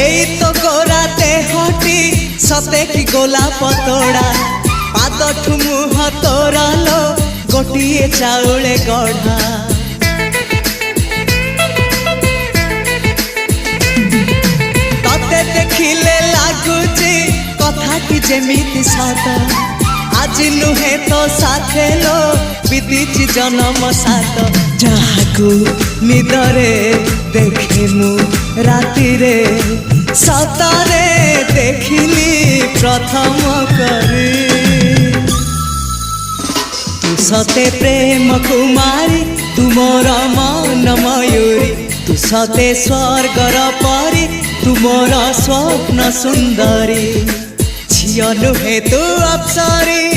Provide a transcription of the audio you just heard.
एई तो गोरा देहटी सते कि गोलाप तोड़ा पाद मुह तोरा लो गोटिए चाउले गढ़ा तते देखिले लागुची कथाटी जेमिति सत आज नुहे तो साथे लो बीतीची जन्म सात जहाकू निदरे देखे मु राति रे सतरे देखिली प्रथम करी तू सते प्रेम कुमारी तू मोर मन मयूरी तू सते स्वर्गर परी तू मोर स्वप्न सुंदरी झियो नुहे तू अप्सरी।